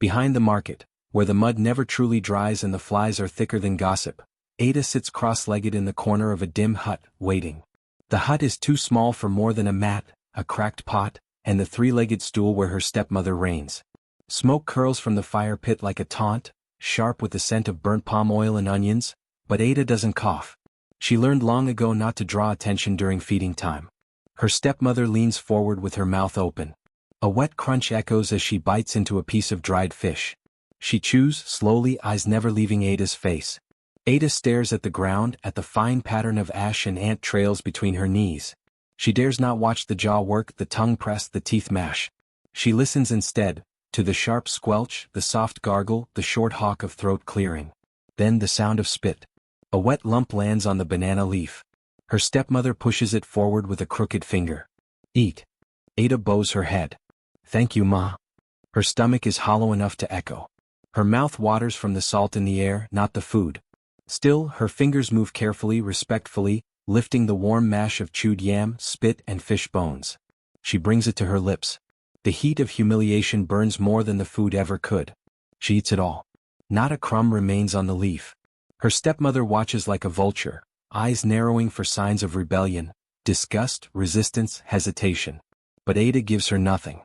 Behind the market, where the mud never truly dries and the flies are thicker than gossip, Ada sits cross-legged in the corner of a dim hut, waiting. The hut is too small for more than a mat, a cracked pot, and the three-legged stool where her stepmother reigns. Smoke curls from the fire pit like a taunt, sharp with the scent of burnt palm oil and onions, but Ada doesn't cough. She learned long ago not to draw attention during feeding time. Her stepmother leans forward with her mouth open. A wet crunch echoes as she bites into a piece of dried fish. She chews slowly, eyes never leaving Ada's face. Ada stares at the ground, at the fine pattern of ash and ant trails between her knees. She dares not watch the jaw work, the tongue press, the teeth mash. She listens instead, to the sharp squelch, the soft gargle, the short hawk of throat clearing. Then the sound of spit. A wet lump lands on the banana leaf. Her stepmother pushes it forward with a crooked finger. Eat. Ada bows her head. Thank you, Ma. Her stomach is hollow enough to echo. Her mouth waters from the salt in the air, not the food. Still, her fingers move carefully, respectfully, lifting the warm mash of chewed yam, spit, and fish bones. She brings it to her lips. The heat of humiliation burns more than the food ever could. She eats it all. Not a crumb remains on the leaf. Her stepmother watches like a vulture, eyes narrowing for signs of rebellion, disgust, resistance, hesitation. But Ada gives her nothing.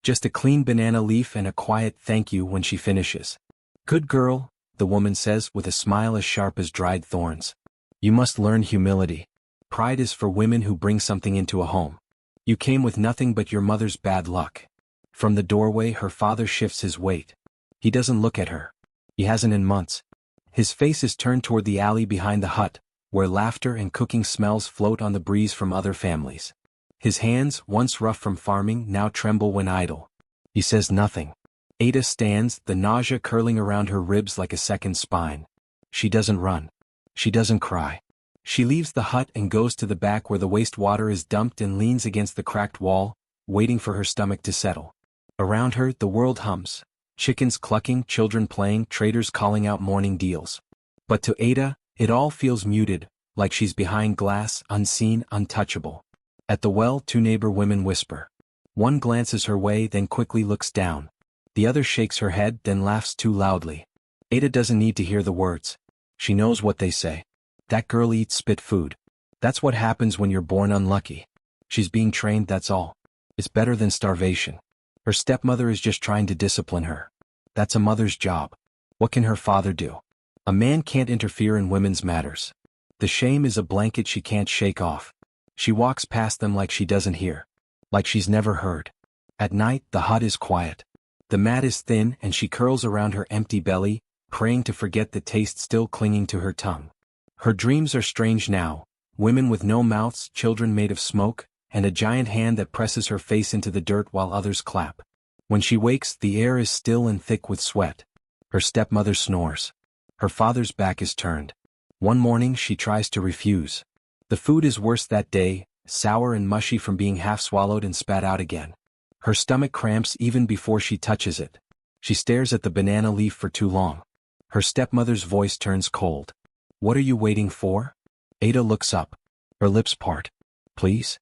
Just a clean banana leaf and a quiet thank you when she finishes. Good girl, the woman says with a smile as sharp as dried thorns. You must learn humility. Pride is for women who bring something into a home. You came with nothing but your mother's bad luck. From the doorway her father shifts his weight. He doesn't look at her. He hasn't in months. His face is turned toward the alley behind the hut, where laughter and cooking smells float on the breeze from other families. His hands, once rough from farming, now tremble when idle. He says nothing. Ada stands, the nausea curling around her ribs like a second spine. She doesn't run. She doesn't cry. She leaves the hut and goes to the back where the wastewater is dumped and leans against the cracked wall, waiting for her stomach to settle. Around her, the world hums. Chickens clucking, children playing, traders calling out morning deals. But to Ada, it all feels muted, like she's behind glass, unseen, untouchable. At the well, two neighbor women whisper. One glances her way, then quickly looks down. The other shakes her head, then laughs too loudly. Ada doesn't need to hear the words. She knows what they say. That girl eats spit food. That's what happens when you're born unlucky. She's being trained, that's all. It's better than starvation. Her stepmother is just trying to discipline her. That's a mother's job. What can her father do? A man can't interfere in women's matters. The shame is a blanket she can't shake off. She walks past them like she doesn't hear. Like she's never heard. At night, the hut is quiet. The mat is thin and she curls around her empty belly, praying to forget the taste still clinging to her tongue. Her dreams are strange now, women with no mouths, children made of smoke, and a giant hand that presses her face into the dirt while others clap. When she wakes, the air is still and thick with sweat. Her stepmother snores. Her father's back is turned. One morning she tries to refuse. The food is worse that day, sour and mushy from being half swallowed and spat out again. Her stomach cramps even before she touches it. She stares at the banana leaf for too long. Her stepmother's voice turns cold. What are you waiting for? Ada looks up. Her lips part. Please?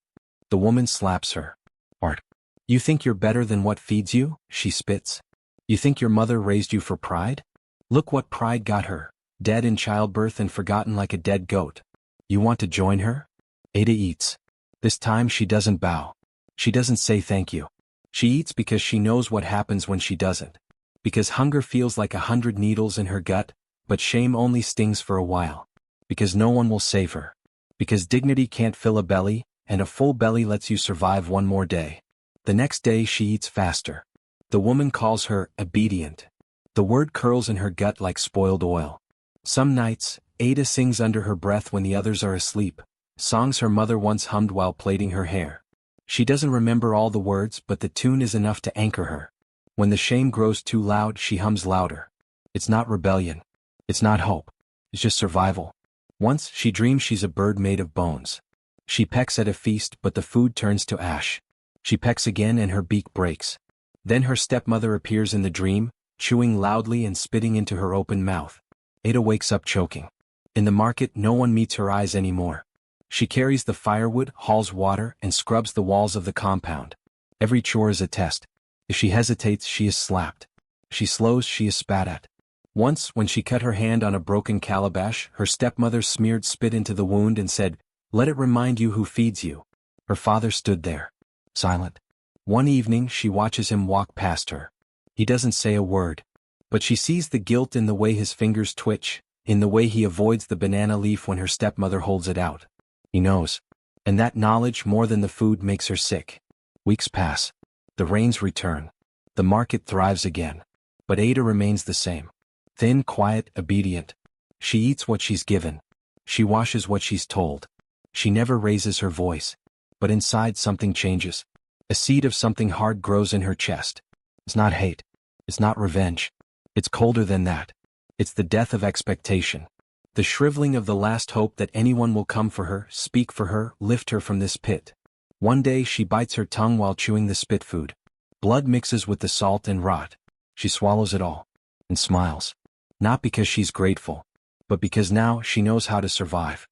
The woman slaps her. Art. You think you're better than what feeds you? She spits. You think your mother raised you for pride? Look what pride got her. Dead in childbirth and forgotten like a dead goat. You want to join her? Ada eats. This time she doesn't bow. She doesn't say thank you. She eats because she knows what happens when she doesn't. Because hunger feels like 100 needles in her gut, but shame only stings for a while. Because no one will save her. Because dignity can't fill a belly, and a full belly lets you survive one more day. The next day she eats faster. The woman calls her obedient. The word curls in her gut like spoiled oil. Some nights, Ada sings under her breath when the others are asleep, songs her mother once hummed while plaiting her hair. She doesn't remember all the words, but the tune is enough to anchor her. When the shame grows too loud, she hums louder. It's not rebellion. It's not hope. It's just survival. Once, she dreams she's a bird made of bones. She pecks at a feast, but the food turns to ash. She pecks again and her beak breaks. Then her stepmother appears in the dream, chewing loudly and spitting into her open mouth. Ada wakes up choking. In the market, no one meets her eyes anymore. She carries the firewood, hauls water, and scrubs the walls of the compound. Every chore is a test. If she hesitates, she is slapped. She slows, she is spat at. Once, when she cut her hand on a broken calabash, her stepmother smeared spit into the wound and said, "Let it remind you who feeds you." Her father stood there, silent. One evening she watches him walk past her. He doesn't say a word. But she sees the guilt in the way his fingers twitch, in the way he avoids the banana leaf when her stepmother holds it out. He knows. And that knowledge more than the food makes her sick. Weeks pass. The rains return. The market thrives again. But Ada remains the same. Thin, quiet, obedient. She eats what she's given. She washes what she's told. She never raises her voice. But inside something changes. A seed of something hard grows in her chest. It's not hate. It's not revenge. It's colder than that. It's the death of expectation. The shriveling of the last hope that anyone will come for her, speak for her, lift her from this pit. One day she bites her tongue while chewing the spit food. Blood mixes with the salt and rot. She swallows it all. And smiles. Not because she's grateful. But because now she knows how to survive.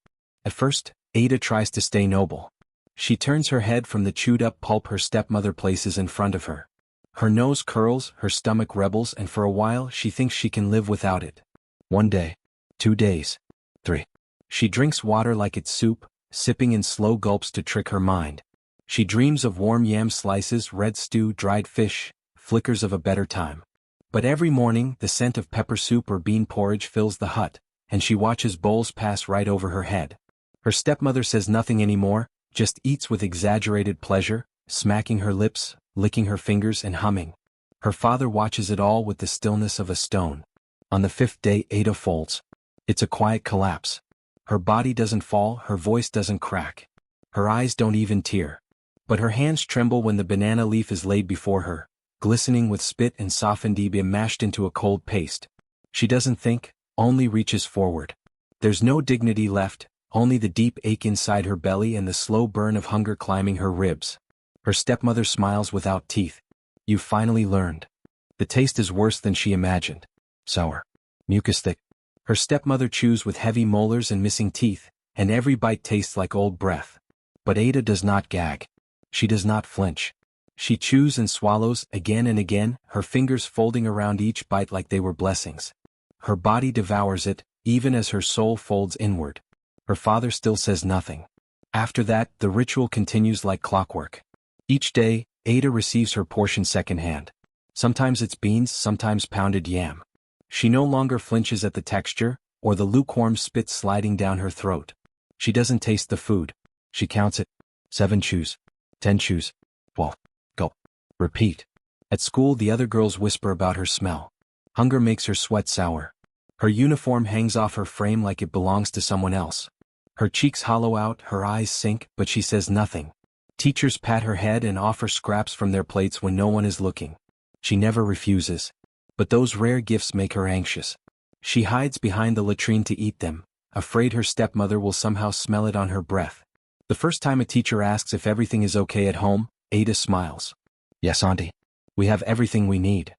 At first, Ada tries to stay noble. She turns her head from the chewed-up pulp her stepmother places in front of her. Her nose curls, her stomach rebels, and for a while she thinks she can live without it. 1 day. 2 days. 3. She drinks water like it's soup, sipping in slow gulps to trick her mind. She dreams of warm yam slices, red stew, dried fish, flickers of a better time. But every morning, the scent of pepper soup or bean porridge fills the hut, and she watches bowls pass right over her head. Her stepmother says nothing anymore, just eats with exaggerated pleasure, smacking her lips, licking her fingers and humming. Her father watches it all with the stillness of a stone. On the 5th day, Ada folds. It's a quiet collapse. Her body doesn't fall, her voice doesn't crack. Her eyes don't even tear. But her hands tremble when the banana leaf is laid before her, glistening with spit and softened ebia mashed into a cold paste. She doesn't think, only reaches forward. There's no dignity left, only the deep ache inside her belly and the slow burn of hunger climbing her ribs. Her stepmother smiles without teeth. "You've finally learned." The taste is worse than she imagined. Sour. Mucus thick. Her stepmother chews with heavy molars and missing teeth, and every bite tastes like old breath. But Ada does not gag. She does not flinch. She chews and swallows again and again, her fingers folding around each bite like they were blessings. Her body devours it, even as her soul folds inward. Her father still says nothing. After that, the ritual continues like clockwork. Each day, Ada receives her portion secondhand. Sometimes it's beans, sometimes pounded yam. She no longer flinches at the texture, or the lukewarm spit sliding down her throat. She doesn't taste the food. She counts it. 7 chews. 10 chews. 12. Gulp. Repeat. At school, the other girls whisper about her smell. Hunger makes her sweat sour. Her uniform hangs off her frame like it belongs to someone else. Her cheeks hollow out, her eyes sink, but she says nothing. Teachers pat her head and offer scraps from their plates when no one is looking. She never refuses. But those rare gifts make her anxious. She hides behind the latrine to eat them, afraid her stepmother will somehow smell it on her breath. The first time a teacher asks if everything is okay at home, Ada smiles. "Yes, Auntie. We have everything we need."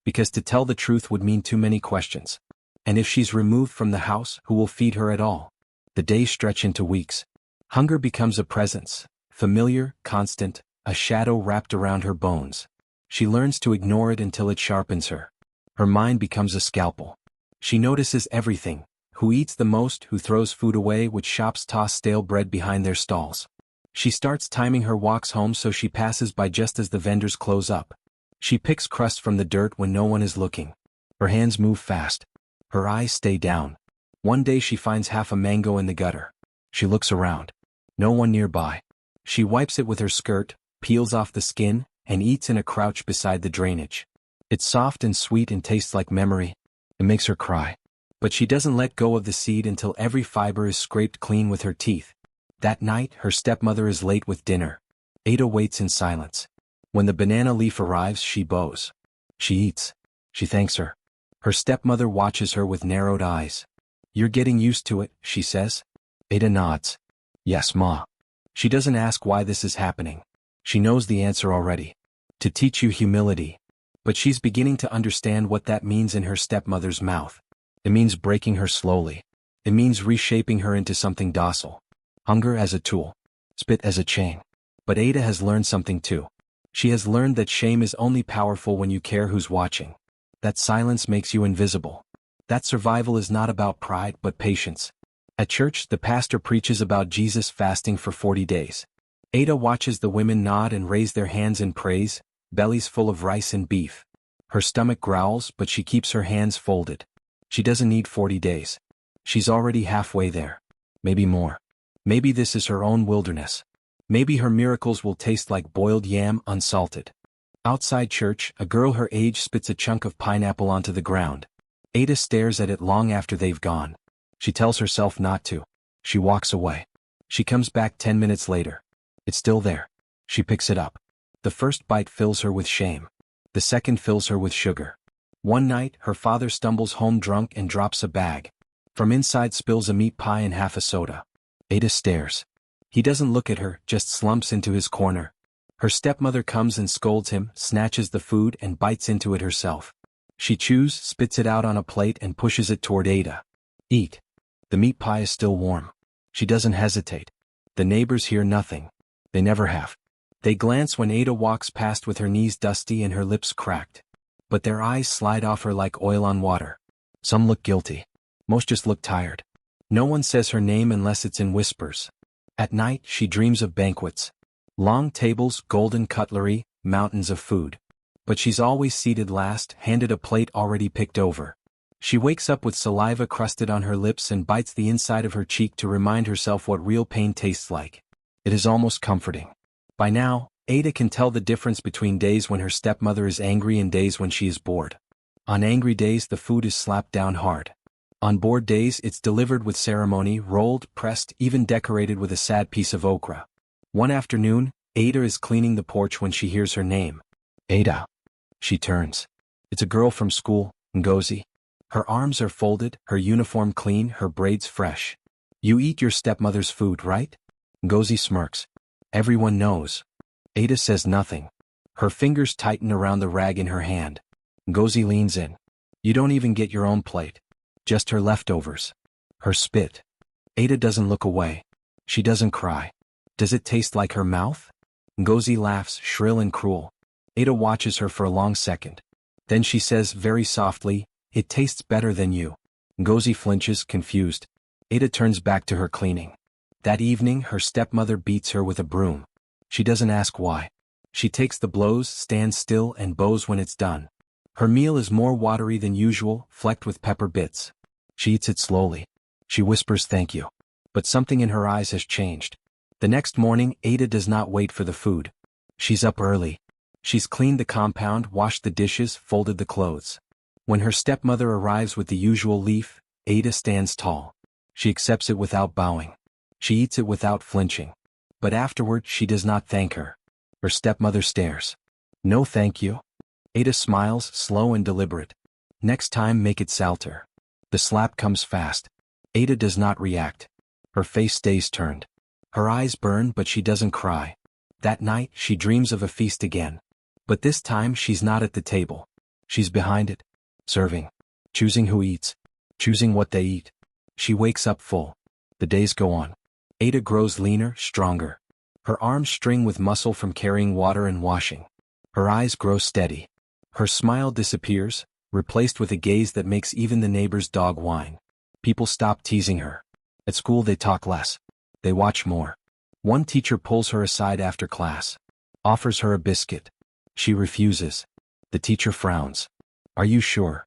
Because to tell the truth would mean too many questions. And if she's removed from the house, who will feed her at all? The days stretch into weeks. Hunger becomes a presence, familiar, constant, a shadow wrapped around her bones. She learns to ignore it until it sharpens her. Her mind becomes a scalpel. She notices everything: who eats the most, who throws food away, which shops toss stale bread behind their stalls. She starts timing her walks home so she passes by just as the vendors close up. She picks crusts from the dirt when no one is looking. Her hands move fast. Her eyes stay down. One day she finds half a mango in the gutter. She looks around. No one nearby. She wipes it with her skirt, peels off the skin, and eats in a crouch beside the drainage. It's soft and sweet and tastes like memory. It makes her cry. But she doesn't let go of the seed until every fiber is scraped clean with her teeth. That night, her stepmother is late with dinner. Ada waits in silence. When the banana leaf arrives, she bows. She eats. She thanks her. Her stepmother watches her with narrowed eyes. "You're getting used to it," she says. Ada nods. "Yes, Ma." She doesn't ask why this is happening. She knows the answer already. To teach you humility. But she's beginning to understand what that means in her stepmother's mouth. It means breaking her slowly. It means reshaping her into something docile. Hunger as a tool. Spit as a chain. But Ada has learned something too. She has learned that shame is only powerful when you care who's watching. That silence makes you invisible. That survival is not about pride but patience. At church, the pastor preaches about Jesus fasting for 40 days. Ada watches the women nod and raise their hands in praise, bellies full of rice and beef. Her stomach growls, but she keeps her hands folded. She doesn't need 40 days. She's already halfway there. Maybe more. Maybe this is her own wilderness. Maybe her miracles will taste like boiled yam unsalted. Outside church, a girl her age spits a chunk of pineapple onto the ground. Ada stares at it long after they've gone. She tells herself not to. She walks away. She comes back 10 minutes later. It's still there. She picks it up. The first bite fills her with shame. The second fills her with sugar. One night, her father stumbles home drunk and drops a bag. From inside spills a meat pie and half a soda. Ada stares. He doesn't look at her, just slumps into his corner. Her stepmother comes and scolds him, snatches the food and bites into it herself. She chews, spits it out on a plate and pushes it toward Ada. Eat. The meat pie is still warm. She doesn't hesitate. The neighbors hear nothing. They never have. They glance when Ada walks past with her knees dusty and her lips cracked. But their eyes slide off her like oil on water. Some look guilty. Most just look tired. No one says her name unless it's in whispers. At night, she dreams of banquets. Long tables, golden cutlery, mountains of food. But she's always seated last, handed a plate already picked over. She wakes up with saliva crusted on her lips and bites the inside of her cheek to remind herself what real pain tastes like. It is almost comforting. By now, Ada can tell the difference between days when her stepmother is angry and days when she is bored. On angry days the food is slapped down hard. On bored days it's delivered with ceremony, rolled, pressed, even decorated with a sad piece of okra. One afternoon, Ada is cleaning the porch when she hears her name. Ada. She turns. It's a girl from school, Ngozi. Her arms are folded, her uniform clean, her braids fresh. You eat your stepmother's food, right? Ngozi smirks. Everyone knows. Ada says nothing. Her fingers tighten around the rag in her hand. Ngozi leans in. You don't even get your own plate. Just her leftovers. Her spit. Ada doesn't look away. She doesn't cry. Does it taste like her mouth? Ngozi laughs, shrill and cruel. Ada watches her for a long second. Then she says very softly, "It tastes better than you." Ngozi flinches, confused. Ada turns back to her cleaning. That evening, her stepmother beats her with a broom. She doesn't ask why. She takes the blows, stands still and bows when it's done. Her meal is more watery than usual, flecked with pepper bits. She eats it slowly. She whispers thank you. But something in her eyes has changed. The next morning, Ada does not wait for the food. She's up early. She's cleaned the compound, washed the dishes, folded the clothes. When her stepmother arrives with the usual leaf, Ada stands tall. She accepts it without bowing. She eats it without flinching. But afterward, she does not thank her. Her stepmother stares. No thank you. Ada smiles, slow and deliberate. Next time, make it salter. The slap comes fast. Ada does not react. Her face stays turned. Her eyes burn, but she doesn't cry. That night, she dreams of a feast again. But this time, she's not at the table. She's behind it. Serving. Choosing who eats. Choosing what they eat. She wakes up full. The days go on. Ada grows leaner, stronger. Her arms string with muscle from carrying water and washing. Her eyes grow steady. Her smile disappears, replaced with a gaze that makes even the neighbor's dog whine. People stop teasing her. At school they talk less. They watch more. One teacher pulls her aside after class. Offers her a biscuit. She refuses. The teacher frowns. Are you sure?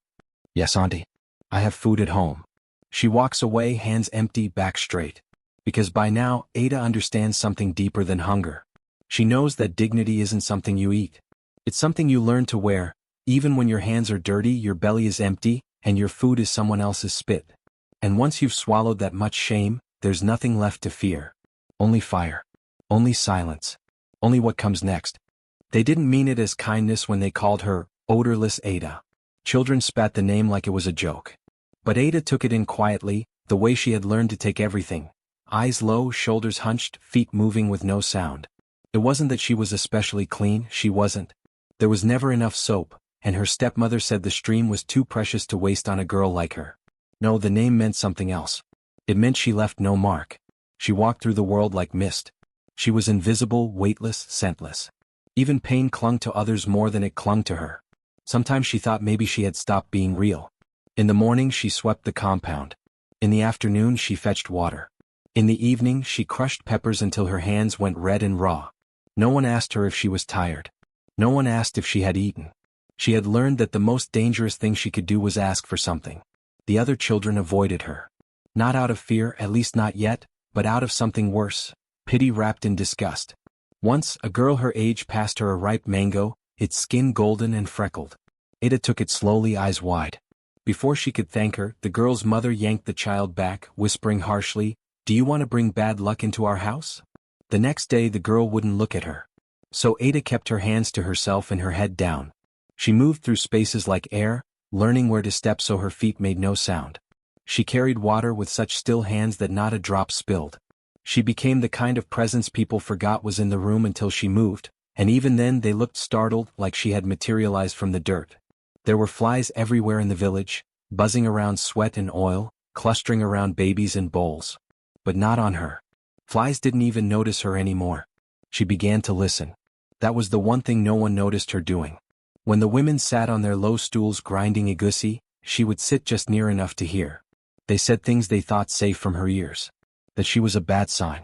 Yes, auntie. I have food at home. She walks away, hands empty, back straight. Because by now, Ada understands something deeper than hunger. She knows that dignity isn't something you eat. It's something you learn to wear. Even when your hands are dirty, your belly is empty, and your food is someone else's spit. And once you've swallowed that much shame, there's nothing left to fear. Only fire. Only silence. Only what comes next. They didn't mean it as kindness when they called her odorless Ada. Children spat the name like it was a joke. But Ada took it in quietly, the way she had learned to take everything. Eyes low, shoulders hunched, feet moving with no sound. It wasn't that she was especially clean, she wasn't. There was never enough soap, and her stepmother said the stream was too precious to waste on a girl like her. No, the name meant something else. It meant she left no mark. She walked through the world like mist. She was invisible, weightless, scentless. Even pain clung to others more than it clung to her. Sometimes she thought maybe she had stopped being real. In the morning she swept the compound. In the afternoon she fetched water. In the evening she crushed peppers until her hands went red and raw. No one asked her if she was tired. No one asked if she had eaten. She had learned that the most dangerous thing she could do was ask for something. The other children avoided her. Not out of fear, at least not yet, but out of something worse, pity wrapped in disgust. Once, a girl her age passed her a ripe mango, its skin golden and freckled. Ada took it slowly, eyes wide. Before she could thank her, the girl's mother yanked the child back, whispering harshly, "Do you want to bring bad luck into our house?" The next day the girl wouldn't look at her. So Ada kept her hands to herself and her head down. She moved through spaces like air, learning where to step so her feet made no sound. She carried water with such still hands that not a drop spilled. She became the kind of presence people forgot was in the room until she moved, and even then they looked startled, like she had materialized from the dirt. There were flies everywhere in the village, buzzing around sweat and oil, clustering around babies and bowls. But not on her. Flies didn't even notice her anymore. She began to listen. That was the one thing no one noticed her doing. When the women sat on their low stools grinding egusi, she would sit just near enough to hear. They said things they thought safe from her ears. That she was a bad sign.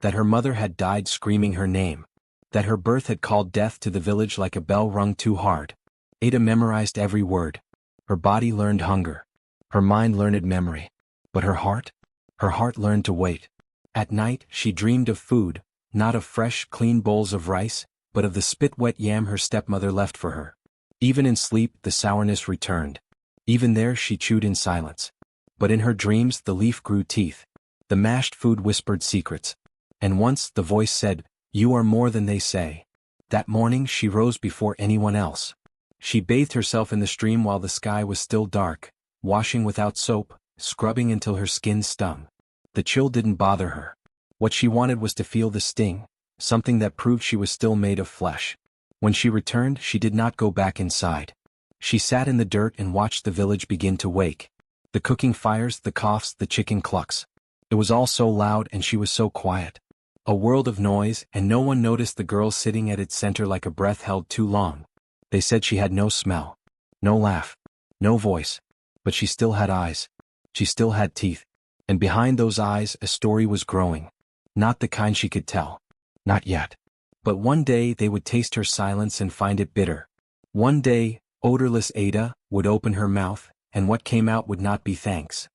That her mother had died screaming her name. That her birth had called death to the village like a bell rung too hard. Ada memorized every word. Her body learned hunger. Her mind learned memory. But her heart? Her heart learned to wait. At night, she dreamed of food, not of fresh, clean bowls of rice, but of the spit-wet yam her stepmother left for her. Even in sleep, the sourness returned. Even there, she chewed in silence. But in her dreams, the leaf grew teeth. The mashed food whispered secrets. And once, the voice said, "You are more than they say." That morning, she rose before anyone else. She bathed herself in the stream while the sky was still dark, washing without soap, scrubbing until her skin stung. The chill didn't bother her. What she wanted was to feel the sting, something that proved she was still made of flesh. When she returned, she did not go back inside. She sat in the dirt and watched the village begin to wake. The cooking fires, the coughs, the chicken clucks. It was all so loud and she was so quiet. A world of noise, and no one noticed the girl sitting at its center like a breath held too long. They said she had no smell, no laugh, no voice, but she still had eyes. She still had teeth. And behind those eyes, a story was growing. Not the kind she could tell. Not yet. But one day they would taste her silence and find it bitter. One day, odorless Ada would open her mouth, and what came out would not be thanks.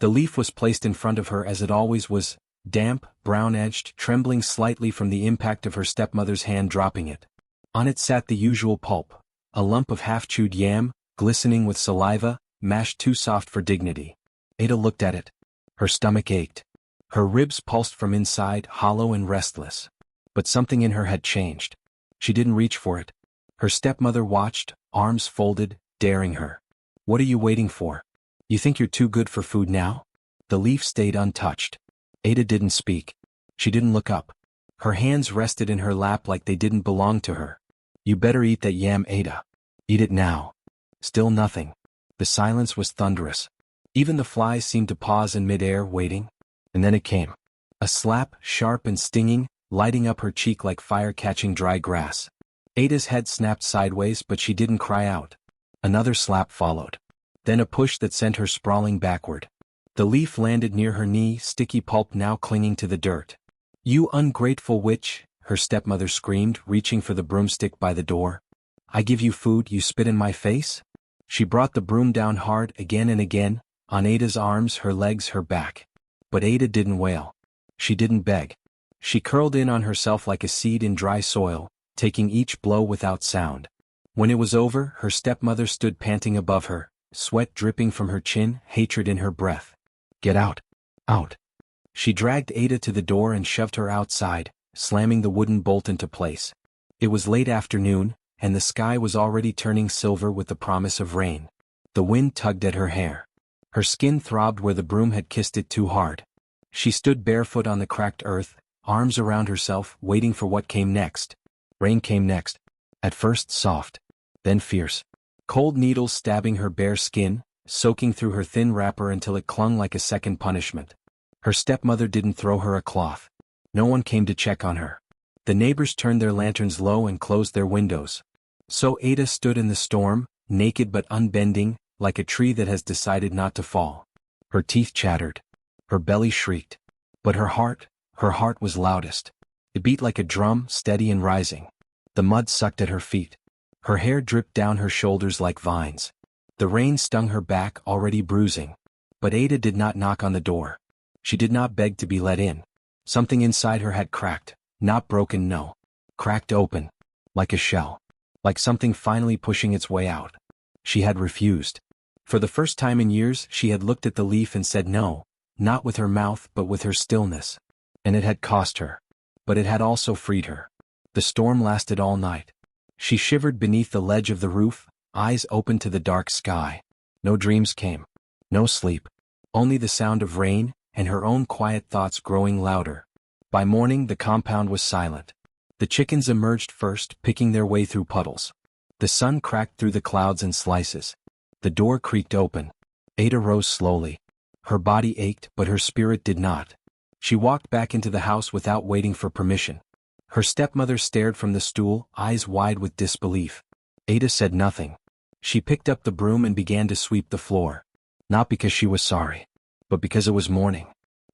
The leaf was placed in front of her as it always was, damp, brown-edged, trembling slightly from the impact of her stepmother's hand dropping it. On it sat the usual pulp, a lump of half-chewed yam, glistening with saliva, mashed too soft for dignity. Ada looked at it. Her stomach ached. Her ribs pulsed from inside, hollow and restless. But something in her had changed. She didn't reach for it. Her stepmother watched, arms folded, daring her. "What are you waiting for? You think you're too good for food now?" The leaf stayed untouched. Ada didn't speak. She didn't look up. Her hands rested in her lap like they didn't belong to her. "You better eat that yam, Ada. Eat it now." Still nothing. The silence was thunderous. Even the flies seemed to pause in midair, waiting. And then it came. A slap, sharp and stinging, lighting up her cheek like fire catching dry grass. Ada's head snapped sideways, but she didn't cry out. Another slap followed. Then a push that sent her sprawling backward. The leaf landed near her knee, sticky pulp now clinging to the dirt. "You ungrateful witch," her stepmother screamed, reaching for the broomstick by the door. "I give you food, you spit in my face?" She brought the broom down hard again and again, on Ada's arms, her legs, her back. But Ada didn't wail. She didn't beg. She curled in on herself like a seed in dry soil, taking each blow without sound. When it was over, her stepmother stood panting above her, sweat dripping from her chin, hatred in her breath. "Get out. Out." She dragged Ada to the door and shoved her outside, slamming the wooden bolt into place. It was late afternoon, and the sky was already turning silver with the promise of rain. The wind tugged at her hair. Her skin throbbed where the broom had kissed it too hard. She stood barefoot on the cracked earth, arms around herself, waiting for what came next. Rain came next. At first soft, then fierce. Cold needles stabbing her bare skin, soaking through her thin wrapper until it clung like a second punishment. Her stepmother didn't throw her a cloth. No one came to check on her. The neighbors turned their lanterns low and closed their windows. So Ada stood in the storm, naked but unbending, like a tree that has decided not to fall. Her teeth chattered. Her belly shrieked. But her heart was loudest. It beat like a drum, steady and rising. The mud sucked at her feet. Her hair dripped down her shoulders like vines. The rain stung her back, already bruising. But Ada did not knock on the door. She did not beg to be let in. Something inside her had cracked, not broken, no. Cracked open. Like a shell. Like something finally pushing its way out. She had refused. For the first time in years she had looked at the leaf and said no, not with her mouth but with her stillness. And it had cost her. But it had also freed her. The storm lasted all night. She shivered beneath the ledge of the roof, eyes open to the dark sky. No dreams came. No sleep. Only the sound of rain, and her own quiet thoughts growing louder. By morning the compound was silent. The chickens emerged first, picking their way through puddles. The sun cracked through the clouds in slices. The door creaked open. Ada rose slowly. Her body ached, but her spirit did not. She walked back into the house without waiting for permission. Her stepmother stared from the stool, eyes wide with disbelief. Ada said nothing. She picked up the broom and began to sweep the floor. Not because she was sorry, but because it was morning,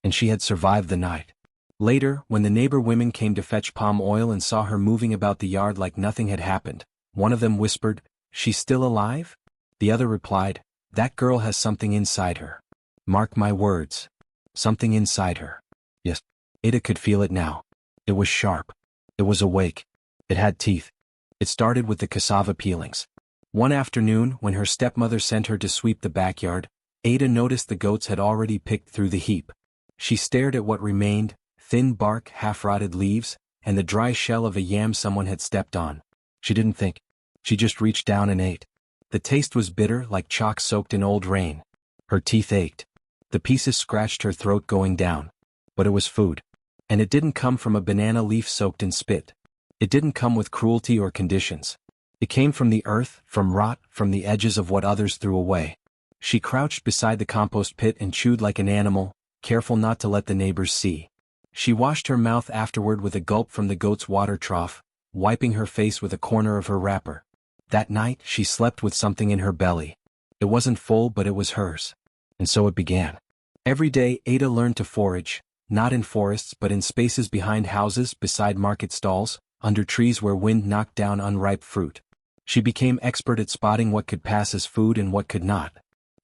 and she had survived the night. Later, when the neighbor women came to fetch palm oil and saw her moving about the yard like nothing had happened, one of them whispered, "She's still alive?" The other replied, "That girl has something inside her. Mark my words. Something inside her." Yes, Ada could feel it now. It was sharp. It was awake. It had teeth. It started with the cassava peelings. One afternoon, when her stepmother sent her to sweep the backyard, Ada noticed the goats had already picked through the heap. She stared at what remained, thin bark, half-rotted leaves, and the dry shell of a yam someone had stepped on. She didn't think. She just reached down and ate. The taste was bitter, like chalk soaked in old rain. Her teeth ached. The pieces scratched her throat going down. But it was food. And it didn't come from a banana leaf soaked in spit. It didn't come with cruelty or conditions. It came from the earth, from rot, from the edges of what others threw away. She crouched beside the compost pit and chewed like an animal, careful not to let the neighbors see. She washed her mouth afterward with a gulp from the goat's water trough, wiping her face with a corner of her wrapper. That night she slept with something in her belly. It wasn't full, but it was hers. And so it began. Every day Ada learned to forage, not in forests but in spaces behind houses, beside market stalls, under trees where wind knocked down unripe fruit. She became expert at spotting what could pass as food and what could not.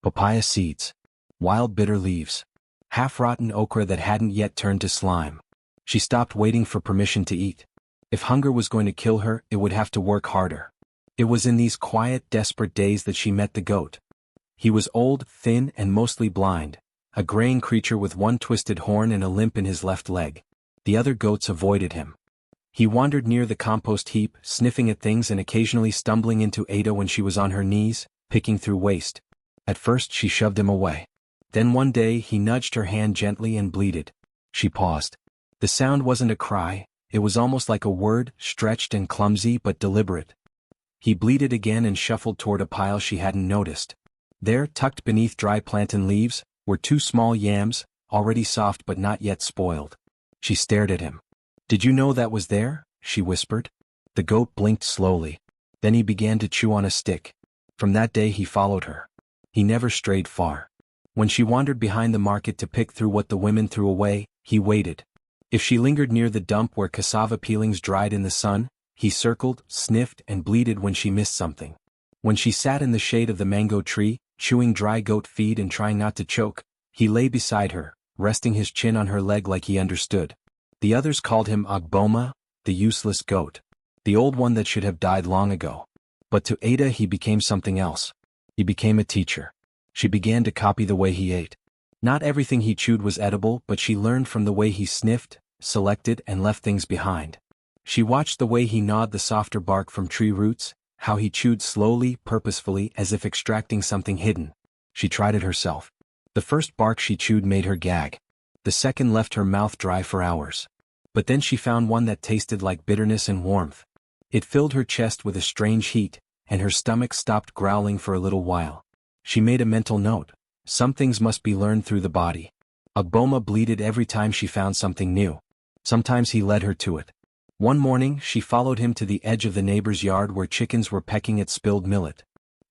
Papaya seeds. Wild bitter leaves. Half-rotten okra that hadn't yet turned to slime. She stopped waiting for permission to eat. If hunger was going to kill her, it would have to work harder. It was in these quiet, desperate days that she met the goat. He was old, thin, and mostly blind, a graying creature with one twisted horn and a limp in his left leg. The other goats avoided him. He wandered near the compost heap, sniffing at things and occasionally stumbling into Ada when she was on her knees, picking through waste. At first she shoved him away. Then one day he nudged her hand gently and bleated. She paused. The sound wasn't a cry, it was almost like a word, stretched and clumsy but deliberate. He bleated again and shuffled toward a pile she hadn't noticed. There, tucked beneath dry plantain leaves, were 2 small yams, already soft but not yet spoiled. She stared at him. "Did you know that was there?" she whispered. The goat blinked slowly. Then he began to chew on a stick. From that day he followed her. He never strayed far. When she wandered behind the market to pick through what the women threw away, he waited. If she lingered near the dump where cassava peelings dried in the sun, he circled, sniffed, and bleated when she missed something. When she sat in the shade of the mango tree, chewing dry goat feed and trying not to choke, he lay beside her, resting his chin on her leg like he understood. The others called him Agboma, the useless goat. The old one that should have died long ago. But to Ada he became something else. He became a teacher. She began to copy the way he ate. Not everything he chewed was edible, but she learned from the way he sniffed, selected, and left things behind. She watched the way he gnawed the softer bark from tree roots, how he chewed slowly, purposefully, as if extracting something hidden. She tried it herself. The first bark she chewed made her gag. The second left her mouth dry for hours. But then she found one that tasted like bitterness and warmth. It filled her chest with a strange heat, and her stomach stopped growling for a little while. She made a mental note. Some things must be learned through the body. Agboma bleated every time she found something new. Sometimes he led her to it. One morning she followed him to the edge of the neighbor's yard where chickens were pecking at spilled millet.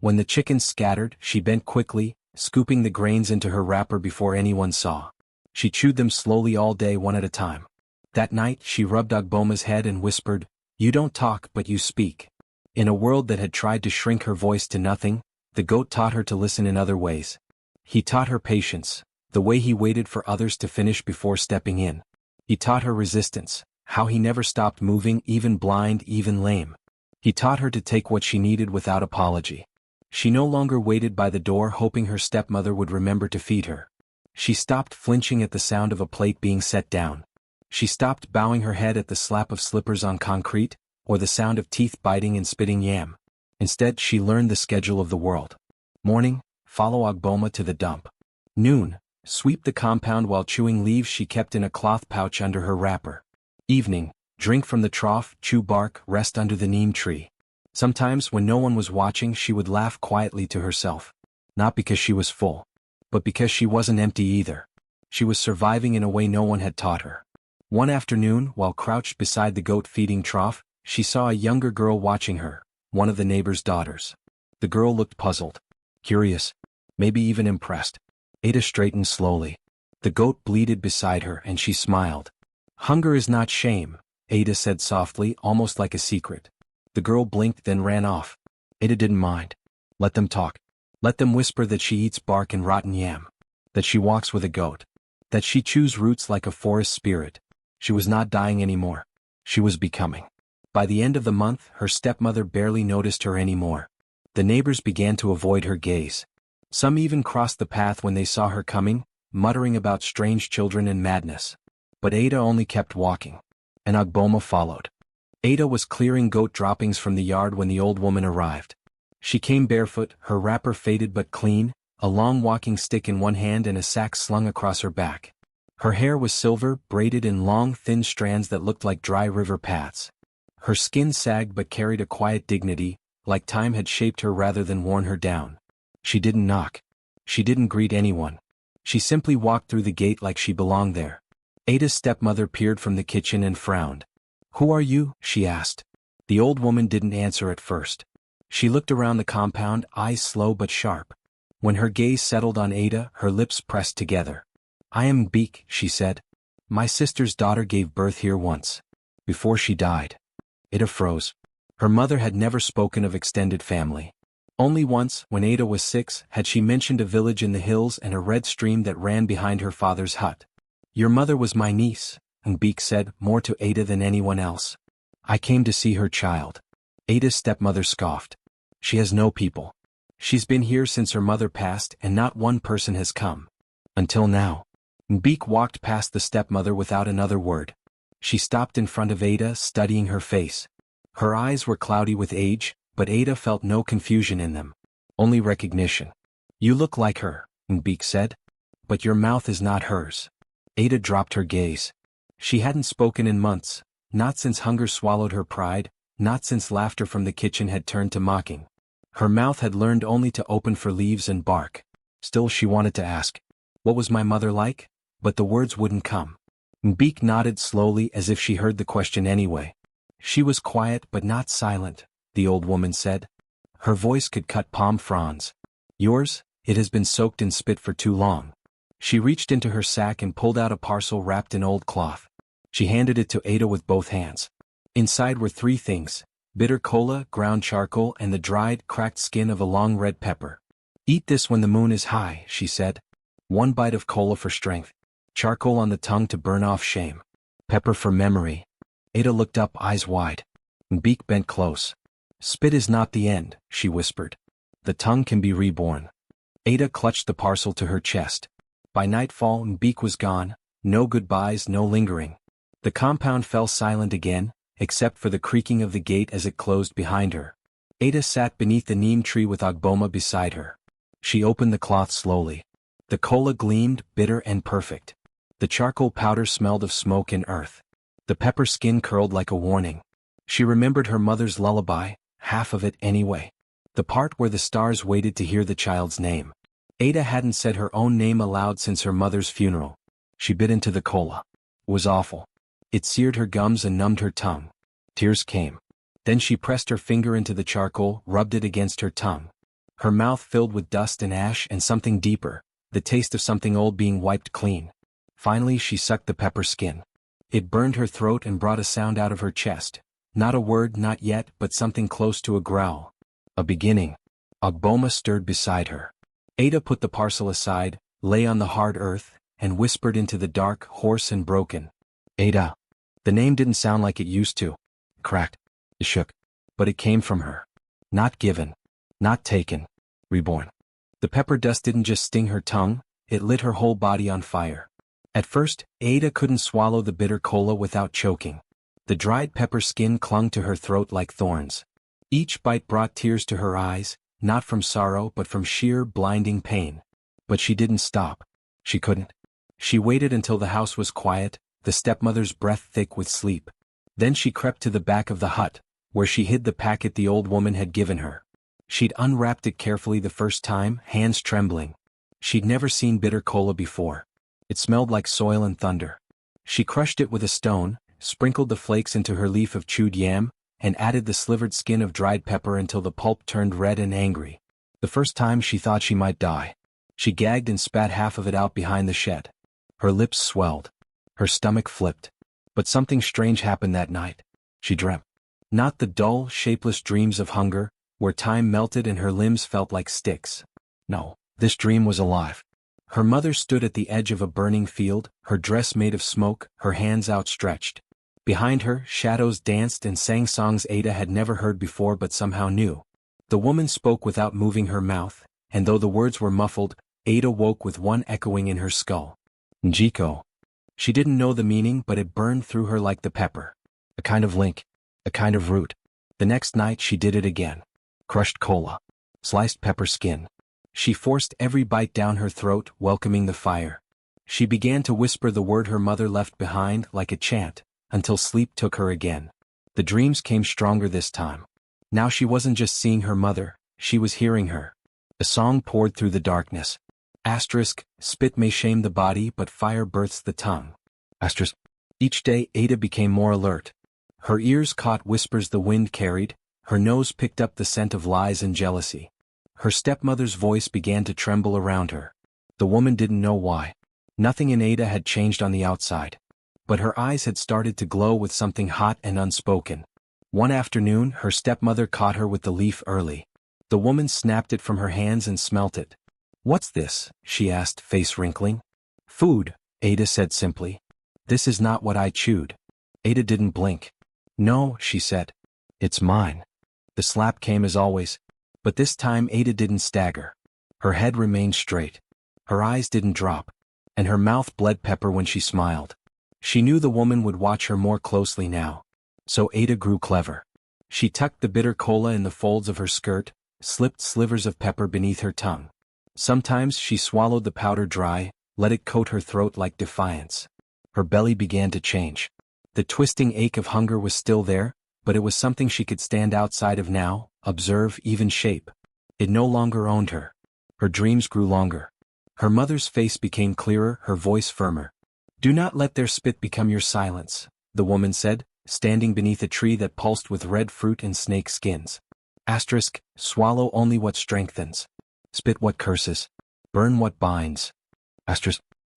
When the chickens scattered, she bent quickly, scooping the grains into her wrapper before anyone saw. She chewed them slowly all day one at a time. That night she rubbed Ogboma's head and whispered, "You don't talk but you speak." In a world that had tried to shrink her voice to nothing, the goat taught her to listen in other ways. He taught her patience, the way he waited for others to finish before stepping in. He taught her resistance, how he never stopped moving, even blind, even lame. He taught her to take what she needed without apology. She no longer waited by the door hoping her stepmother would remember to feed her. She stopped flinching at the sound of a plate being set down. She stopped bowing her head at the slap of slippers on concrete, or the sound of teeth biting and spitting yam. Instead, she learned the schedule of the world. Morning, follow Ogboma to the dump. Noon, sweep the compound while chewing leaves she kept in a cloth pouch under her wrapper. Evening, drink from the trough, chew bark, rest under the neem tree. Sometimes, when no one was watching, she would laugh quietly to herself. Not because she was full, but because she wasn't empty either. She was surviving in a way no one had taught her. One afternoon, while crouched beside the goat feeding trough, she saw a younger girl watching her, one of the neighbor's daughters. The girl looked puzzled, curious, maybe even impressed. Ada straightened slowly. The goat bleated beside her and she smiled. "Hunger is not shame," Ada said softly, almost like a secret. The girl blinked then ran off. Ada didn't mind. Let them talk. Let them whisper that she eats bark and rotten yam. That she walks with a goat. That she chews roots like a forest spirit. She was not dying anymore. She was becoming. By the end of the month, her stepmother barely noticed her anymore. The neighbors began to avoid her gaze. Some even crossed the path when they saw her coming, muttering about strange children and madness. But Ada only kept walking. And Ogboma followed. Ada was clearing goat droppings from the yard when the old woman arrived. She came barefoot, her wrapper faded but clean, a long walking stick in one hand and a sack slung across her back. Her hair was silver, braided in long, thin strands that looked like dry river paths. Her skin sagged but carried a quiet dignity, like time had shaped her rather than worn her down. She didn't knock. She didn't greet anyone. She simply walked through the gate like she belonged there. Ada's stepmother peered from the kitchen and frowned. "Who are you?" she asked. The old woman didn't answer at first. She looked around the compound, eyes slow but sharp. When her gaze settled on Ada, her lips pressed together. "I am Beek," she said. "My sister's daughter gave birth here once. Before she died." Ada froze. Her mother had never spoken of extended family. Only once, when Ada was 6, had she mentioned a village in the hills and a red stream that ran behind her father's hut. "Your mother was my niece," Beek said, more to Ada than anyone else. "I came to see her child." Ada's stepmother scoffed. "She has no people. She's been here since her mother passed and not one person has come. Until now." Beek walked past the stepmother without another word. She stopped in front of Ada, studying her face. Her eyes were cloudy with age, but Ada felt no confusion in them. Only recognition. "You look like her," Beek said. "But your mouth is not hers." Ada dropped her gaze. She hadn't spoken in months, not since hunger swallowed her pride, not since laughter from the kitchen had turned to mocking. Her mouth had learned only to open for leaves and bark. Still she wanted to ask, "What was my mother like?" But the words wouldn't come. Beek nodded slowly as if she heard the question anyway. "She was quiet but not silent," the old woman said. Her voice could cut palm fronds. "Yours? It has been soaked in spit for too long." She reached into her sack and pulled out a parcel wrapped in old cloth. She handed it to Ada with both hands. Inside were 3 things: bitter cola, ground charcoal, and the dried, cracked skin of a long red pepper. "Eat this when the moon is high," she said. 1 bite of cola for strength. Charcoal on the tongue to burn off shame. Pepper for memory. Ada looked up, eyes wide. Beek bent close. "Spit is not the end," she whispered. "The tongue can be reborn." Ada clutched the parcel to her chest. By nightfall, Beek was gone, no goodbyes, no lingering. The compound fell silent again, except for the creaking of the gate as it closed behind her. Ada sat beneath the neem tree with Ogboma beside her. She opened the cloth slowly. The cola gleamed, bitter and perfect. The charcoal powder smelled of smoke and earth. The pepper skin curled like a warning. She remembered her mother's lullaby, half of it anyway. The part where the stars waited to hear the child's name. Ada hadn't said her own name aloud since her mother's funeral. She bit into the cola. It was awful. It seared her gums and numbed her tongue. Tears came. Then she pressed her finger into the charcoal, rubbed it against her tongue. Her mouth filled with dust and ash and something deeper, the taste of something old being wiped clean. Finally she sucked the pepper skin. It burned her throat and brought a sound out of her chest. Not a word, not yet, but something close to a growl. A beginning. Ogboma stirred beside her. Ada put the parcel aside, lay on the hard earth, and whispered into the dark, hoarse and broken. Ada. The name didn't sound like it used to. Cracked. It shook. But it came from her. Not given. Not taken. Reborn. The pepper dust didn't just sting her tongue, it lit her whole body on fire. At first, Ada couldn't swallow the bitter cola without choking. The dried pepper skin clung to her throat like thorns. Each bite brought tears to her eyes, not from sorrow but from sheer, blinding pain. But she didn't stop. She couldn't. She waited until the house was quiet, the stepmother's breath thick with sleep. Then she crept to the back of the hut, where she hid the packet the old woman had given her. She'd unwrapped it carefully the first time, hands trembling. She'd never seen bitter cola before. It smelled like soil and thunder. She crushed it with a stone, sprinkled the flakes into her leaf of chewed yam, and added the slivered skin of dried pepper until the pulp turned red and angry. The first time she thought she might die. She gagged and spat half of it out behind the shed. Her lips swelled. Her stomach flipped. But something strange happened that night. She dreamt. Not the dull, shapeless dreams of hunger, where time melted and her limbs felt like sticks. No, this dream was alive. Her mother stood at the edge of a burning field, her dress made of smoke, her hands outstretched. Behind her, shadows danced and sang songs Ada had never heard before but somehow knew. The woman spoke without moving her mouth, and though the words were muffled, Ada woke with one echoing in her skull. Njiko. She didn't know the meaning but it burned through her like the pepper. A kind of link. A kind of root. The next night she did it again. Crushed cola. Sliced pepper skin. She forced every bite down her throat, welcoming the fire. She began to whisper the word her mother left behind like a chant, until sleep took her again. The dreams came stronger this time. Now she wasn't just seeing her mother, she was hearing her. A song poured through the darkness. Spit may shame the body but fire births the tongue. Each day Ada became more alert. Her ears caught whispers the wind carried, her nose picked up the scent of lies and jealousy. Her stepmother's voice began to tremble around her. The woman didn't know why. Nothing in Ada had changed on the outside. But her eyes had started to glow with something hot and unspoken. One afternoon her stepmother caught her with the leaf early. The woman snapped it from her hands and smelt it. "What's this?" she asked, face wrinkling. "Food," Ada said simply. "This is not what I chewed." Ada didn't blink. "No," she said. "It's mine." The slap came as always. But this time Ada didn't stagger. Her head remained straight. Her eyes didn't drop. And her mouth bled pepper when she smiled. She knew the woman would watch her more closely now. So Ada grew clever. She tucked the bitter cola in the folds of her skirt, slipped slivers of pepper beneath her tongue. Sometimes she swallowed the powder dry, let it coat her throat like defiance. Her belly began to change. The twisting ache of hunger was still there, but it was something she could stand outside of now, observe, even shape. It no longer owned her. Her dreams grew longer. Her mother's face became clearer, her voice firmer. "Do not let their spit become your silence," the woman said, standing beneath a tree that pulsed with red fruit and snake skins. Swallow only what strengthens. Spit what curses. Burn what binds.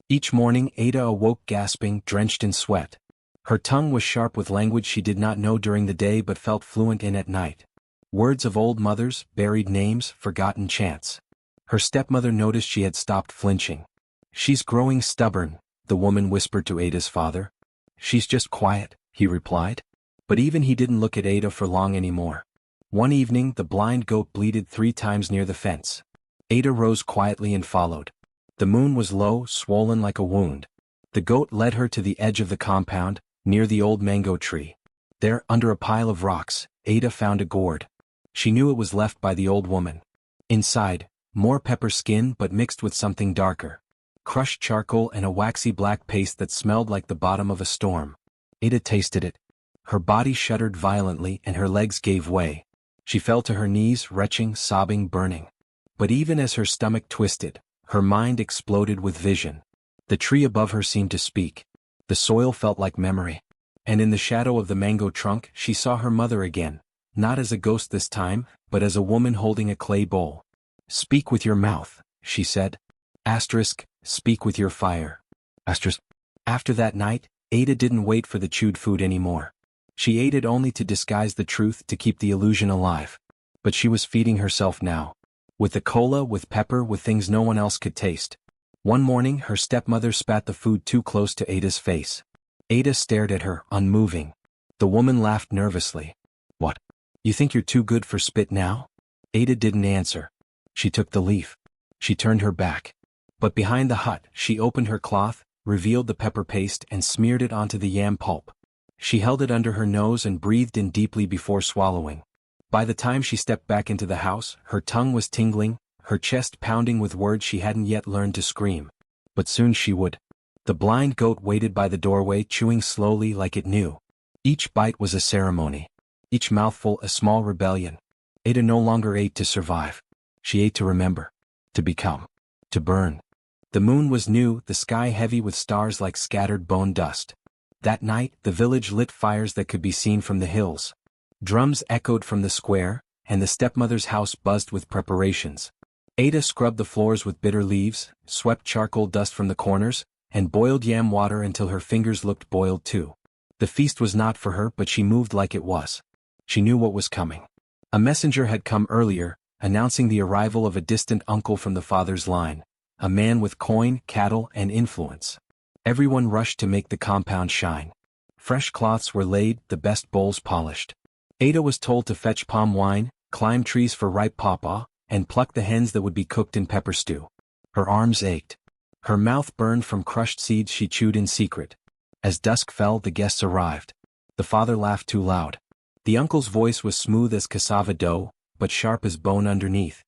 Each morning Ada awoke gasping, drenched in sweat. Her tongue was sharp with language she did not know during the day but felt fluent in at night. Words of old mothers, buried names, forgotten chants. Her stepmother noticed she had stopped flinching. "She's growing stubborn," the woman whispered to Ada's father. "She's just quiet," he replied. But even he didn't look at Ada for long anymore. One evening the blind goat bleated 3 times near the fence. Ada rose quietly and followed. The moon was low, swollen like a wound. The goat led her to the edge of the compound, near the old mango tree. There, under a pile of rocks, Ada found a gourd. She knew it was left by the old woman. Inside, more pepper skin but mixed with something darker. Crushed charcoal and a waxy black paste that smelled like the bottom of a storm. Ada tasted it. Her body shuddered violently and her legs gave way. She fell to her knees, retching, sobbing, burning. But even as her stomach twisted, her mind exploded with vision. The tree above her seemed to speak. The soil felt like memory. And in the shadow of the mango trunk she saw her mother again, not as a ghost this time, but as a woman holding a clay bowl. Speak with your mouth, she said. Asterisk, speak with your fire. Asterisk. After that night, Ada didn't wait for the chewed food anymore. She ate it only to disguise the truth, to keep the illusion alive. But she was feeding herself now. With the cola, with pepper, with things no one else could taste. One morning her stepmother spat the food too close to Ada's face. Ada stared at her, unmoving. The woman laughed nervously. What? You think you're too good for spit now? Ada didn't answer. She took the leaf. She turned her back. But behind the hut, she opened her cloth, revealed the pepper paste and smeared it onto the yam pulp. She held it under her nose and breathed in deeply before swallowing. By the time she stepped back into the house, her tongue was tingling, her chest pounding with words she hadn't yet learned to scream. But soon she would. The blind goat waited by the doorway, chewing slowly like it knew. Each bite was a ceremony. Each mouthful a small rebellion. Ada no longer ate to survive. She ate to remember. To become. To burn. The moon was new, the sky heavy with stars like scattered bone dust. That night, the village lit fires that could be seen from the hills. Drums echoed from the square, and the stepmother's house buzzed with preparations. Ada scrubbed the floors with bitter leaves, swept charcoal dust from the corners, and boiled yam water until her fingers looked boiled too. The feast was not for her, but she moved like it was. She knew what was coming. A messenger had come earlier, announcing the arrival of a distant uncle from the father's line, a man with coin, cattle, and influence. Everyone rushed to make the compound shine. Fresh cloths were laid, the best bowls polished. Ada was told to fetch palm wine, climb trees for ripe pawpaw, and pluck the hens that would be cooked in pepper stew. Her arms ached. Her mouth burned from crushed seeds she chewed in secret. As dusk fell, the guests arrived. The father laughed too loud. The uncle's voice was smooth as cassava dough, but sharp as bone underneath.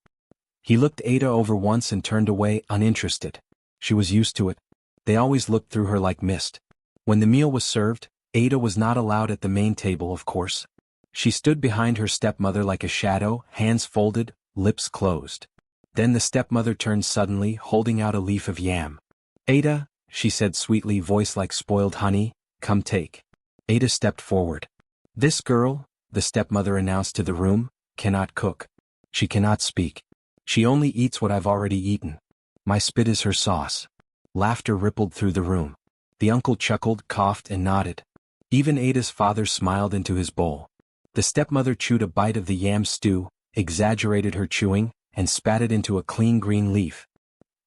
He looked Ada over once and turned away, uninterested. She was used to it. They always looked through her like mist. When the meal was served, Ada was not allowed at the main table, of course. She stood behind her stepmother like a shadow, hands folded, lips closed. Then the stepmother turned suddenly, holding out a leaf of yam. Ada, she said sweetly, voice like spoiled honey, come take. Ada stepped forward. This girl, the stepmother announced to the room, cannot cook. She cannot speak. She only eats what I've already eaten. My spit is her sauce. Laughter rippled through the room. The uncle chuckled, coughed, and nodded. Even Ada's father smiled into his bowl. The stepmother chewed a bite of the yam stew, exaggerated her chewing, and spat it into a clean green leaf.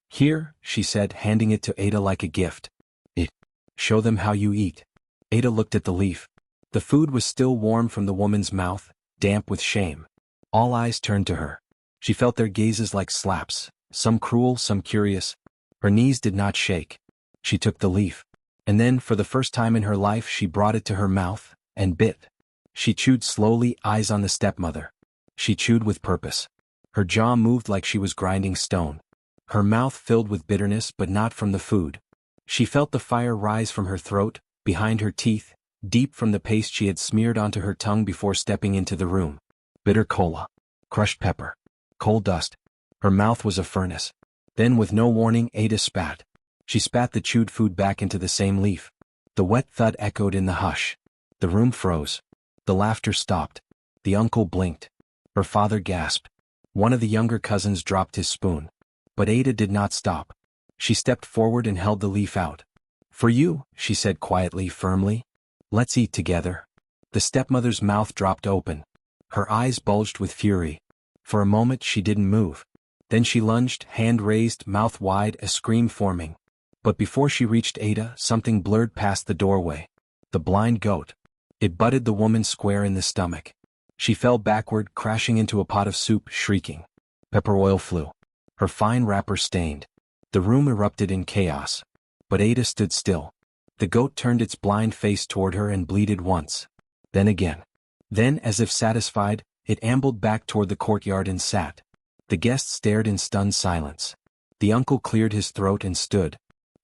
Here, she said, handing it to Ada like a gift. It. Show them how you eat. Ada looked at the leaf. The food was still warm from the woman's mouth, damp with shame. All eyes turned to her. She felt their gazes like slaps, some cruel, some curious. Her knees did not shake. She took the leaf. And then, for the first time in her life, she brought it to her mouth, and bit. She chewed slowly, eyes on the stepmother. She chewed with purpose. Her jaw moved like she was grinding stone. Her mouth filled with bitterness, but not from the food. She felt the fire rise from her throat, behind her teeth, deep from the paste she had smeared onto her tongue before stepping into the room. Bitter cola. Crushed pepper. Coal dust. Her mouth was a furnace. Then, with no warning, Ada spat. She spat the chewed food back into the same leaf. The wet thud echoed in the hush. The room froze. The laughter stopped. The uncle blinked. Her father gasped. One of the younger cousins dropped his spoon. But Ada did not stop. She stepped forward and held the leaf out. For you, she said quietly, firmly. Let's eat together. The stepmother's mouth dropped open. Her eyes bulged with fury. For a moment she didn't move. Then she lunged, hand raised, mouth wide, a scream forming. But before she reached Ada, something blurred past the doorway. The blind goat. It butted the woman square in the stomach. She fell backward, crashing into a pot of soup, shrieking. Pepper oil flew. Her fine wrapper stained. The room erupted in chaos. But Ada stood still. The goat turned its blind face toward her and bleated once. Then again. Then, as if satisfied, it ambled back toward the courtyard and sat. The guests stared in stunned silence. The uncle cleared his throat and stood.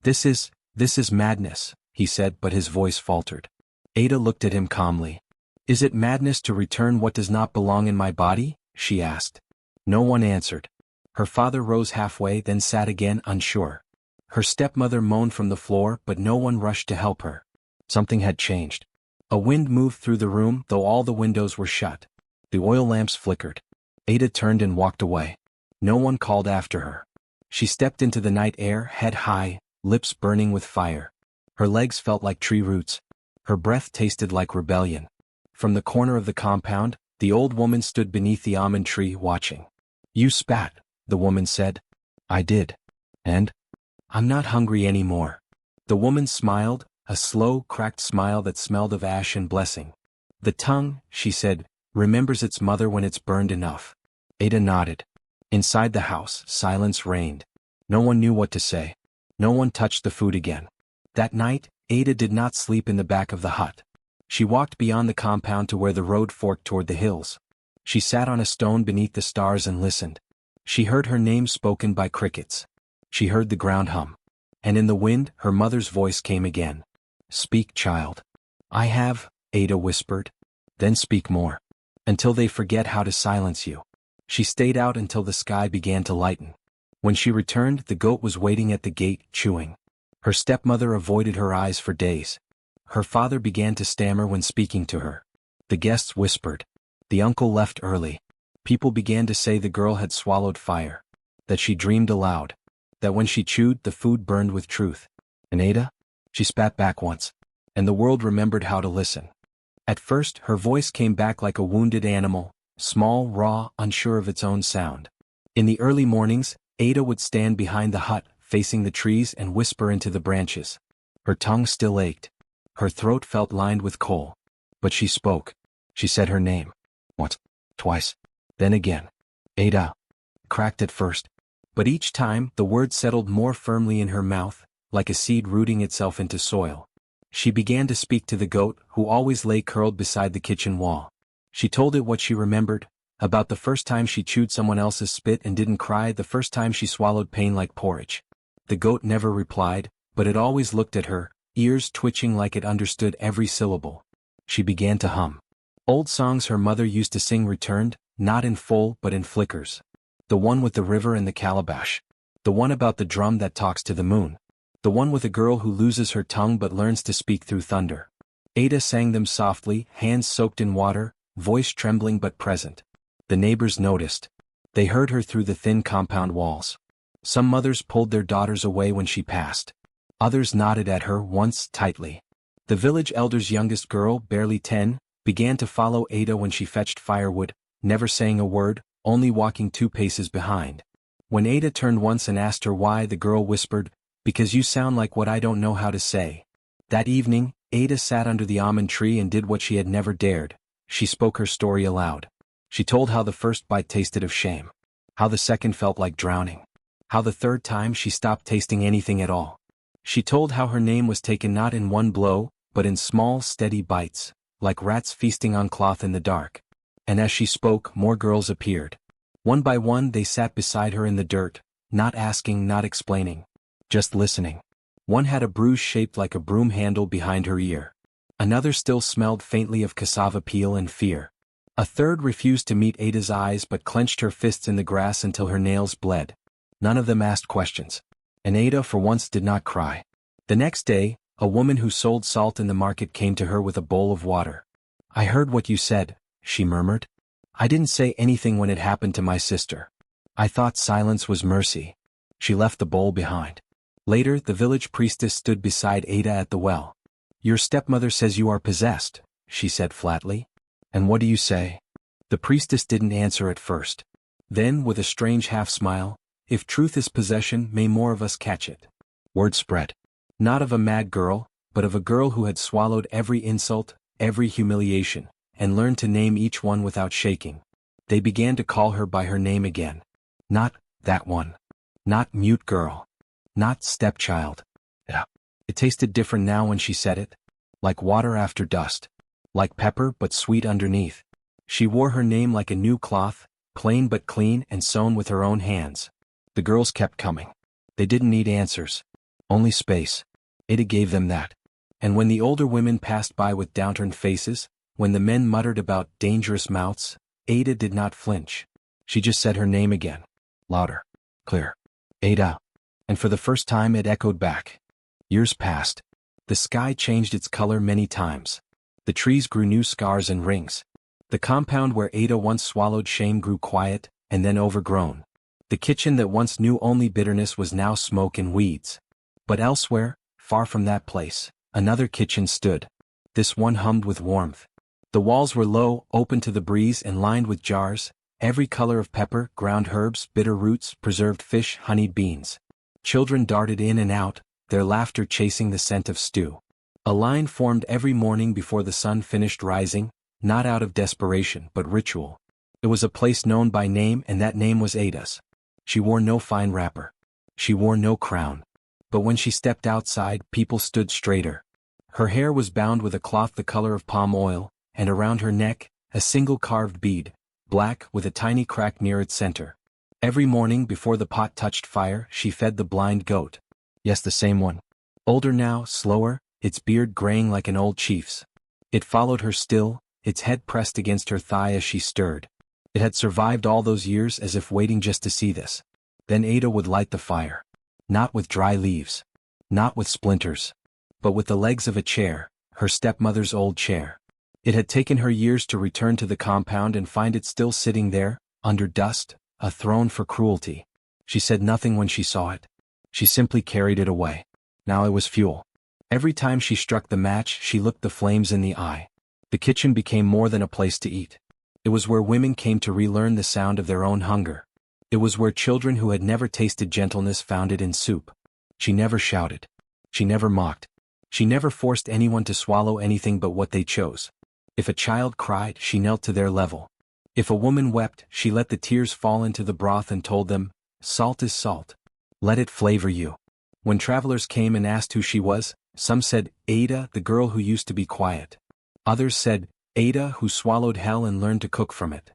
This is madness, he said, but his voice faltered. Ada looked at him calmly. Is it madness to return what does not belong in my body? She asked. No one answered. Her father rose halfway, then sat again, unsure. Her stepmother moaned from the floor, but no one rushed to help her. Something had changed. A wind moved through the room, though all the windows were shut. The oil lamps flickered. Ada turned and walked away. No one called after her. She stepped into the night air, head high, lips burning with fire. Her legs felt like tree roots. Her breath tasted like rebellion. From the corner of the compound, the old woman stood beneath the almond tree, watching. "You spat," the woman said. "I did. And? I'm not hungry anymore." The woman smiled, a slow, cracked smile that smelled of ash and blessing. "The tongue," she said, "remembers its mother when it's burned enough." Ada nodded. Inside the house, silence reigned. No one knew what to say. No one touched the food again. That night, Ada did not sleep in the back of the hut. She walked beyond the compound to where the road forked toward the hills. She sat on a stone beneath the stars and listened. She heard her name spoken by crickets. She heard the ground hum. And in the wind, her mother's voice came again. "Speak, child." "I have," Ada whispered. "Then speak more. Until they forget how to silence you." She stayed out until the sky began to lighten. When she returned, the goat was waiting at the gate, chewing. Her stepmother avoided her eyes for days. Her father began to stammer when speaking to her. The guests whispered. The uncle left early. People began to say the girl had swallowed fire. That she dreamed aloud. That when she chewed, the food burned with truth. And Ada? She spat back once. And the world remembered how to listen. At first, her voice came back like a wounded animal, small, raw, unsure of its own sound. In the early mornings, Ada would stand behind the hut, facing the trees, and whisper into the branches. Her tongue still ached. Her throat felt lined with coal. But she spoke. She said her name. Once. Twice. Then again. Ada. Cracked at first. But each time, the word settled more firmly in her mouth, like a seed rooting itself into soil. She began to speak to the goat, who always lay curled beside the kitchen wall. She told it what she remembered, about the first time she chewed someone else's spit and didn't cry, the first time she swallowed pain like porridge. The goat never replied, but it always looked at her, ears twitching like it understood every syllable. She began to hum. Old songs her mother used to sing returned, not in full but in flickers. The one with the river and the calabash. The one about the drum that talks to the moon. The one with a girl who loses her tongue but learns to speak through thunder. Ada sang them softly, hands soaked in water, voice trembling but present. The neighbors noticed. They heard her through the thin compound walls. Some mothers pulled their daughters away when she passed. Others nodded at her once tightly. The village elder's youngest girl, barely 10, began to follow Ada when she fetched firewood, never saying a word, only walking 2 paces behind. When Ada turned once and asked her why, the girl whispered, "Because you sound like what I don't know how to say." That evening, Ada sat under the almond tree and did what she had never dared. She spoke her story aloud. She told how the first bite tasted of shame. How the second felt like drowning. How the third time she stopped tasting anything at all. She told how her name was taken not in one blow, but in small, steady bites, like rats feasting on cloth in the dark. And as she spoke, more girls appeared. One by one they sat beside her in the dirt, not asking, not explaining. Just listening. One had a bruise shaped like a broom handle behind her ear. Another still smelled faintly of cassava peel and fear. A third refused to meet Ada's eyes but clenched her fists in the grass until her nails bled. None of them asked questions. And Ada for once did not cry. The next day, a woman who sold salt in the market came to her with a bowl of water. "I heard what you said," she murmured. "I didn't say anything when it happened to my sister. I thought silence was mercy." She left the bowl behind. Later, the village priestess stood beside Ada at the well. "Your stepmother says you are possessed," she said flatly. "And what do you say?" The priestess didn't answer at first. Then, with a strange half-smile, "If truth is possession, may more of us catch it." Word spread. Not of a mad girl, but of a girl who had swallowed every insult, every humiliation, and learned to name each one without shaking. They began to call her by her name again. Not that one. Not mute girl. Not stepchild. It tasted different now when she said it. Like water after dust. Like pepper but sweet underneath. She wore her name like a new cloth, plain but clean and sewn with her own hands. The girls kept coming. They didn't need answers. Only space. Ada gave them that. And when the older women passed by with downturned faces, when the men muttered about dangerous mouths, Ada did not flinch. She just said her name again. Louder. Clear. Ada. And for the first time it echoed back. Years passed. The sky changed its color many times. The trees grew new scars and rings. The compound where Ada once swallowed shame grew quiet, and then overgrown. The kitchen that once knew only bitterness was now smoke and weeds. But elsewhere, far from that place, another kitchen stood. This one hummed with warmth. The walls were low, open to the breeze and lined with jars, every color of pepper, ground herbs, bitter roots, preserved fish, honeyed beans. Children darted in and out, their laughter chasing the scent of stew. A line formed every morning before the sun finished rising, not out of desperation but ritual. It was a place known by name, and that name was Ada's. She wore no fine wrapper. She wore no crown. But when she stepped outside, people stood straighter. Her hair was bound with a cloth the color of palm oil, and around her neck, a single carved bead, black with a tiny crack near its center. Every morning before the pot touched fire, she fed the blind goat. Yes, the same one. Older now, slower, its beard graying like an old chief's. It followed her still, its head pressed against her thigh as she stirred. It had survived all those years as if waiting just to see this. Then Ada would light the fire. Not with dry leaves. Not with splinters. But with the legs of a chair, her stepmother's old chair. It had taken her years to return to the compound and find it still sitting there, under dust, a throne for cruelty. She said nothing when she saw it. She simply carried it away. Now it was fuel. Every time she struck the match, she looked the flames in the eye. The kitchen became more than a place to eat. It was where women came to relearn the sound of their own hunger. It was where children who had never tasted gentleness found it in soup. She never shouted. She never mocked. She never forced anyone to swallow anything but what they chose. If a child cried, she knelt to their level. If a woman wept, she let the tears fall into the broth and told them, "Salt is salt. Let it flavor you." When travelers came and asked who she was, some said, "Ada, the girl who used to be quiet." Others said, "Ada, who swallowed hell and learned to cook from it."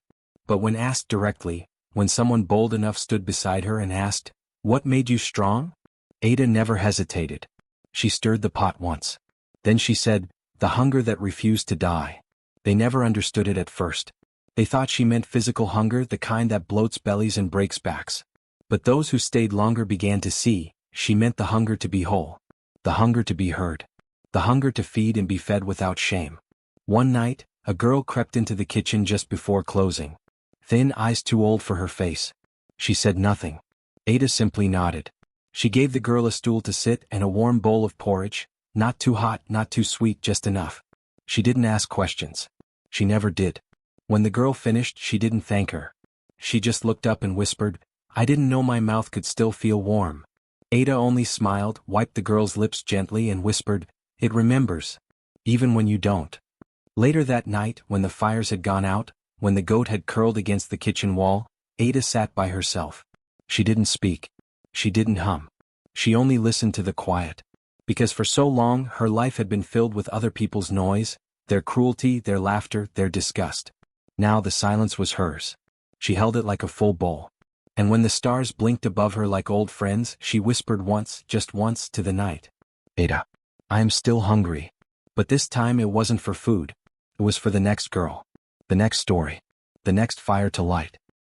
But when asked directly, when someone bold enough stood beside her and asked, "What made you strong?" Ada never hesitated. She stirred the pot once. Then she said, "The hunger that refused to die." They never understood it at first. They thought she meant physical hunger, the kind that bloats bellies and breaks backs. But those who stayed longer began to see, she meant the hunger to be whole. The hunger to be heard. The hunger to feed and be fed without shame. One night, a girl crept into the kitchen just before closing. Thin eyes too old for her face. She said nothing. Ada simply nodded. She gave the girl a stool to sit and a warm bowl of porridge, not too hot, not too sweet, just enough. She didn't ask questions. She never did. When the girl finished, she didn't thank her. She just looked up and whispered, "I didn't know my mouth could still feel warm." Ada only smiled, wiped the girl's lips gently and whispered, "It remembers. Even when you don't." Later that night, when the fires had gone out, when the goat had curled against the kitchen wall, Ada sat by herself. She didn't speak. She didn't hum. She only listened to the quiet. Because for so long, her life had been filled with other people's noise, their cruelty, their laughter, their disgust. Now the silence was hers. She held it like a full bowl. And when the stars blinked above her like old friends, she whispered once, just once, to the night, "Ada, I am still hungry." But this time it wasn't for food. It was for the next girl. The next story. The next fire to light.